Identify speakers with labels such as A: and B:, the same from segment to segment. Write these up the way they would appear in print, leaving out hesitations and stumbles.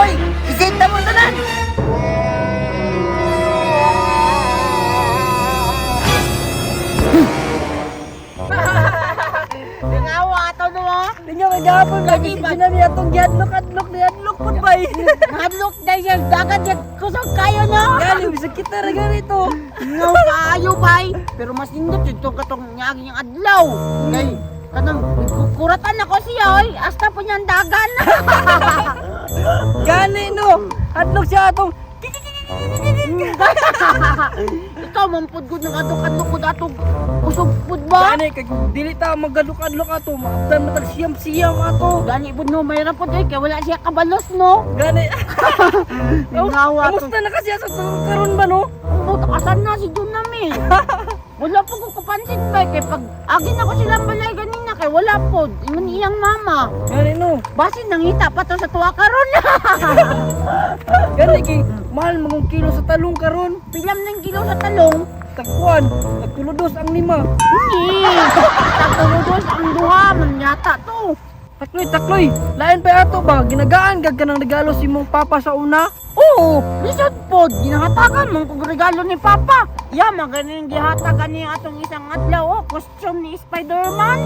A: Oy, isita mo tanan. Ngawa ato no.
B: Ninyo kagapon lagi sinami atong gihadlok-adlok ni hadlok pud bay.
A: Hadlok na yan, dagat yan, kusog kayo no.
B: Gali bisag kita ra ganito.
A: Ngaw kaayo bay. Pero mas nindot ito katong nyagi yung adlaw. Kay kanang kuratan ako siya oy, hasta po niyang dagan.
B: Gani no. Hadlok siya atong
A: Ikaw mampud gud ng adok-adok gud atong usog pud ba?
B: Gani kay dili ta magadlok-adlok ato, maabtan matag siyam-siyam ato.
A: Gani pud no, mayra pud kay wala siya kabalos no.
B: Gani.
A: Ngawa to.
B: Kamusta na kasi sa karon ba no?
A: Asan na si Jun namin? Wala po ko kapansin ba kay pag agin ako silang balay ganina kay wala po ingon iyang mama.
B: Gani no.
A: Basin nangita pa to sa tuwa karon.
B: Gani kay mahal magong kilo sa talong karon.
A: Pilam ng kilo sa talong.
B: Tagkuan, tagtuludos ang 5.
A: Hindi. Tagtuludos ang duha man yata to.
B: Takloy, lain pa ato ba? Ginagaan gag kanang regalo si mong papa sa una?
A: Oo, lisod po. Ginahatagan mong kong regalo ni Papa. Ya, magaling gihatagan niya atong isang adlaw. Costume ni Spider-Man.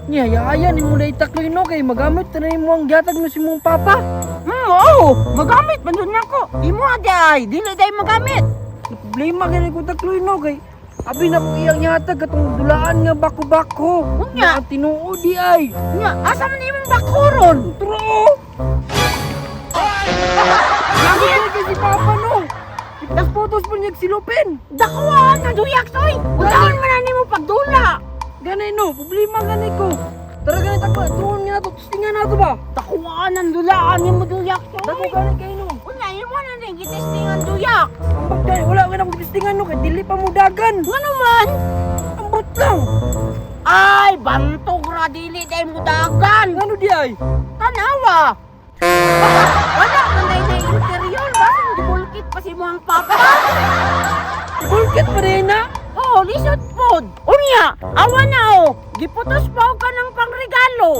B: Nya, yaya ni mo na itakloy no kay magamit na mo ang gihatag mo si mong papa.
A: Oo, magamit man dun ako. Imo aday, dili day magamit.
B: Problema gani ko takloy no kay abi na ko iyang gihatag katong dulaan nga bako-bako.
A: Unya,
B: Tinuod di ay.
A: nya, asa man imong bakuron?
B: Tro. Lagi kay si papa no. Itas photos po niya silupin.
A: Dakuan na duyak soy. Udahan man na nimo pagdula.
B: Gani no, problema gani ko. Tara gani takbo, tuon nga nato, testingan nato ba?
A: Dakuan ang dulaan nimo duyak
B: Dako
A: soy.
B: gani kay no.
A: Unya, imo na rin gitistingan duyak.
B: Ambag dai, wala ka na kong testingan no kay dili pa mo dagan.
A: Ano man?
B: Ambot lang.
A: Ay, bantog ra dili day mo dagan.
B: Ano di ay?
A: Tanawa. Wala man day na interior. Basin gibulkit pa si mo ang papa.
B: Bulkit pa rin na.
A: Oh, lisod pod. Unya, awa na oh. Giputos pa ka ng pangregalo.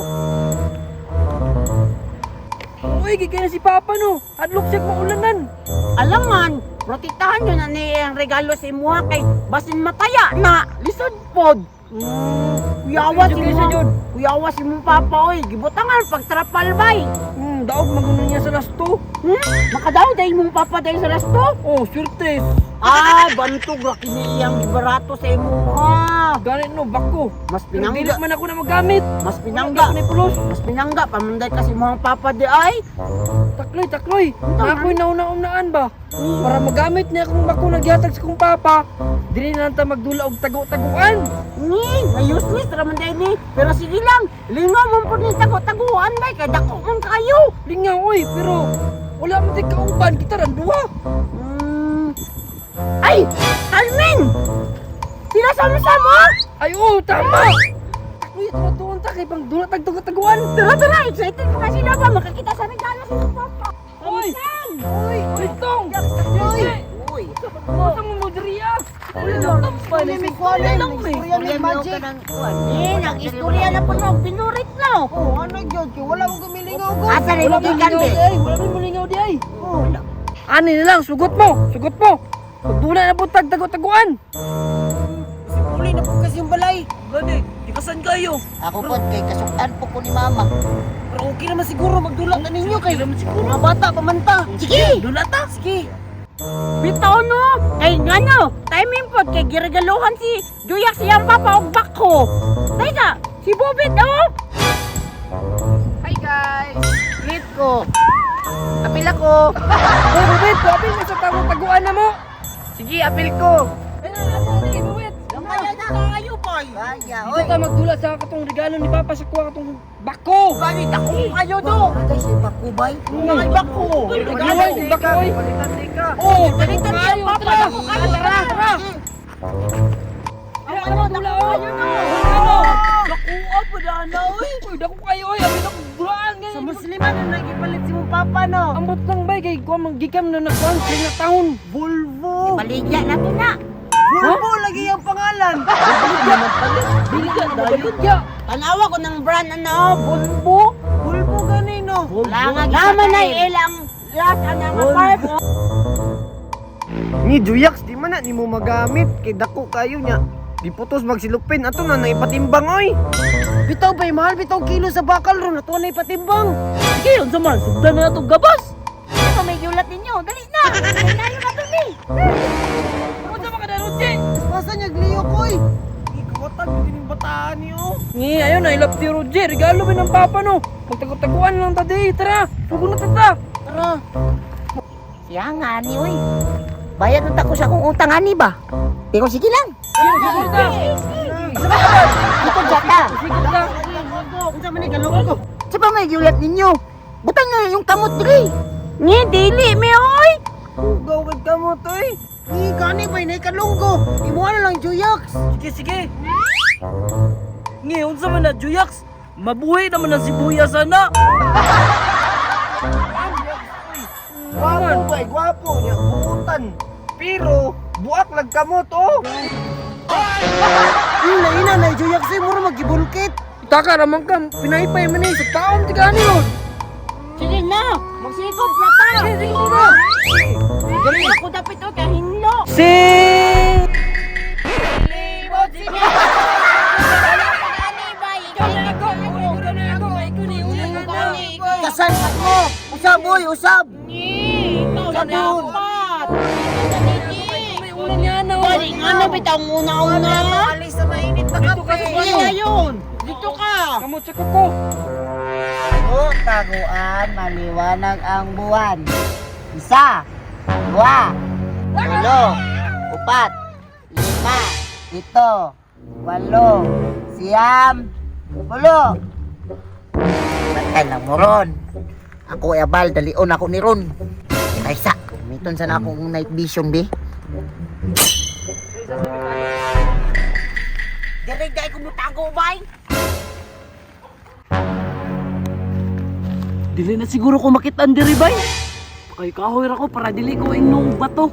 B: Uy, gigay na si papa no. Hadlok siya maulanan.
A: Alangan, protektahan yun na niya ang regalo sa imuha kay basin mataya na. Lisod pod. Kuyawa si
B: Sige, sige,
A: mo. Kuyawa si mo papa oy. Gibutangan pag trapal bay.
B: Daog magunan niya sa lasto.
A: Makadaw dahil mong papa dahil sa lasto.
B: Oh, surtes.
A: Ah, bantog ra kini iyang barato sa imuha.
B: Ganit no, bako.
A: Mas
B: Pero dili
A: pinangga.
B: man ako na magamit.
A: Mas pinangga.
B: Ni pulos.
A: Mas pinangga pamanday kasi mga papa di ay.
B: Takloy. Ako'y nauna-unaan ba? Para magamit niya akong bako na gihatag sa kong papa. Dili na lang ta magdula og tago-taguan.
A: Ni, na useless ra man day ni. Pero sige lang, lingaw mo pud ni tago-taguan bay kay dako man kayo.
B: Lingaw oy, pero wala man di kauban kita ran duha.
A: Ay, Almin! Sila sama-sama?
B: Ay oh, tama. Uy, tuwa ta kay bang dula tag-taguan.
A: Tara, excited pa kasi na ba makakita sa regalo sa mga papa.
B: Oy, tong.
A: Uy.
B: Masa mo modriya?
A: Ang istorya na po no, pinurit na.
C: Oh, ano yun? Wala akong gumilingaw ko.
A: Asa rin mo gikan be?
B: Wala rin malingaw di ay. Ani na lang, sugot mo. Pagdula na po tag-taguan.
C: Uli na po kasi yung balay.
B: Gani, di kasan kayo.
C: Ako po, kay kasuktan po ko ni mama. Pero okay naman siguro magdulak na ninyo kay mga bata pamanta.
A: Sige!
B: Dula ta.
C: Sige.
A: Bitaw no! Kay ngano, timing po kay giregaluhan si Duyak siyang papa og bako. Taysa, si Bobit oh!
C: Hi guys.
A: Greet ko. Apil ako.
B: Hoy, Bubit, apil mo sa taguan na mo.
A: Sige, apil ko.
B: Bubit.
A: Kaya na kayo boy.
C: Kaya,
B: Ito ka magdula sa katong regalo ni Papa sa kuha katong bako.
A: Bali ako kayo do.
C: Atay siya pakubay.
A: Mga bako.
B: Regalo ni bako oy.
A: Oh, balitan niya ang papa
B: tara.
A: ako kayo. Tara.
B: Ano ka magdula oh.
A: Ano? Nakuha pa na na oy.
B: Uy, dako kayo oy. Apil ako dulaan
A: Sa
B: ngayon.
A: musliman na nagipalit si mo papa no.
B: Ambot lang bay kay kuha manggikam na nagkuhan sa nga taon.
A: Volvo. Baligya na to na.
C: Bulbo lagi ang pangalan.
B: Dili ka na magkudya.
A: Tanawa ko ng brand ano, Volvo.
C: Bulbo ganino.
A: Laman na ilang last ang mga part.
D: Ni Juyax, di man na ni mo magamit. Kay dako kayo niya. Di putos magsilupin. Ato na naipatimbang, oy.
C: Bitaw bay mahal bitaw kilo sa bakal ron ato na ipatimbang.
B: Sige, unsa man, sugdan na natong gabas.
A: Ito may yulat ninyo. Dali na. Kailangan na ito ni.
B: Unsa man kada Roger?
C: Pasa niya gliyo koy.
D: Ikawatan mo din yung bataan niyo.
B: Ni, ayun na ilap ti Roger. Regalo ba ng papa no? Magtago-taguan lang ta di. Tara, sugo na tata.
C: Tara.
A: Siya nga ni, uy. Bayad na ko sa kong utang ani ba? Pero sige lang.
B: Sige ta.
A: Ito jata.
B: Sige ta.
C: Unsa man ni kalungo ko?
A: Sa pa may yulat ninyo. Butang na yung kamot diri. Ni, dili, may oy.
D: Gawid ka mo, toy.
C: Ni kani bay nay kalunggo. Imo na lang Juyax.
B: Sige, sige. Ngi, unsa man na Juyax? Mabuhay naman ang sibuya sana.
D: Gwapo ba? Gwapo niya. Buutan. Pero, buak nagkamot, oh.
C: Ina na Juyax ay mura magibulkit.
B: Taka ramang ka, pinaypay man eh, sa taon ti gani yun.
A: Sige na. Magsikop na ta.
B: Sige na.
A: Dali ako dapat o kahinlo.
B: Sing!
A: Libot sige.
C: Kasal mo. Usab boy, usab.
A: Dapat.
B: Una niya na.
A: Balik ano bitang una-una.
C: Alis sa mainit na
B: Dito ka sa
C: kape.
B: banyo.
A: Ayun. Dito ka.
B: Kamot sa kuko.
C: Taguan, maliwanag ang buwan. Isa, dua, tulo, upat, lima, ito, walo, siyam, pulo. Bantay lang mo ron. Ako ay abal, dalion ako ni Ron. Kaysa, miton sana akong night vision, be.
A: Diray-diray ko mutago bay.
B: Dili na siguro ko makitaan diri bay. Kay kahoy ra ko para dili ko inong bato.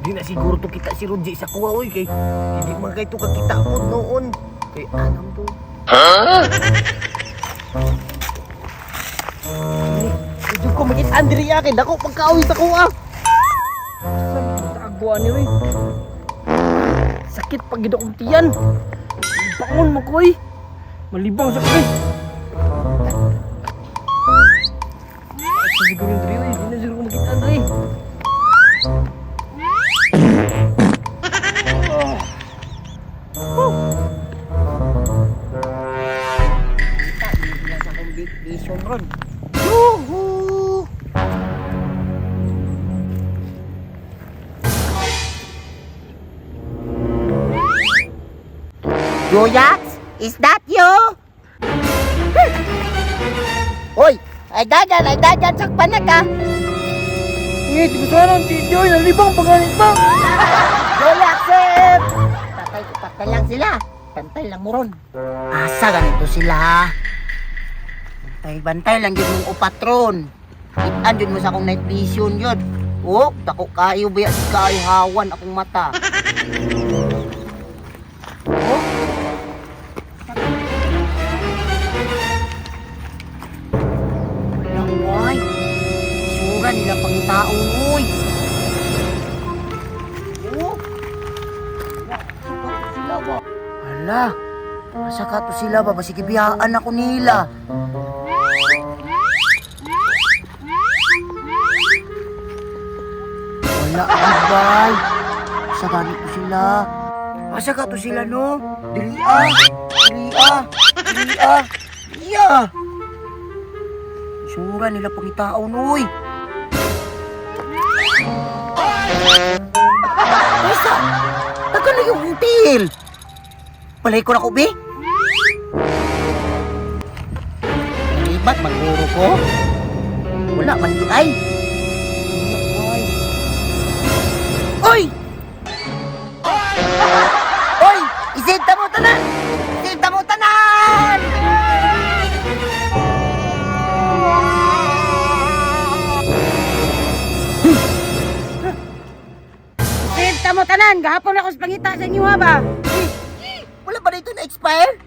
D: Di na siguro to kita si Roger sa kuha, oy. Kay, hindi man kayo to kakita po noon. Kay, anong to?
C: Medyo ko makit Andrea kay dako pagkaoy sa kuha.
B: Taguan ni oy. Sakit pag gid akong tiyan. Bangon mo koy. Malibang sa koy. Siguro yung diri oy, di na siguro ko makita diri.
C: Kita, hindi lang sa akong vision ron. Woohoo! Juyax, is that you? Hoy, ay dagan, sakpan na ka.
B: Ngi, di ko sana ang tiyoy, nalibang pagganit pa.
C: Juyax, patay lang sila. Pantay lang mo ron. Asa ganito sila? Bantay lang yun mong upatron. Itan yun mo sa akong night vision yun. Oh, dako kayo ba kayo hawan akong mata. Oh. Walang boy. Sura nila pangitaon, uy. Oh. Sila ba? Hala. Asa ka to sila ba? Basig ibiyaan ako nila. Wala ang bay. Asa gani to sila? Asa ka to sila no? Dili ah. Iya. Sura nila pangitaon, uy. Isa. Tagal na yung until. Palay ko na ko, be. Libat, maguro ko. Wala man di ay. Oy! Oy! Isinta mo tanan! Isinta mo tanan!
A: Sinta mo tanan, gahapon ako sa pangita sa inyo ha ba?
C: Wala ba dito na-expire?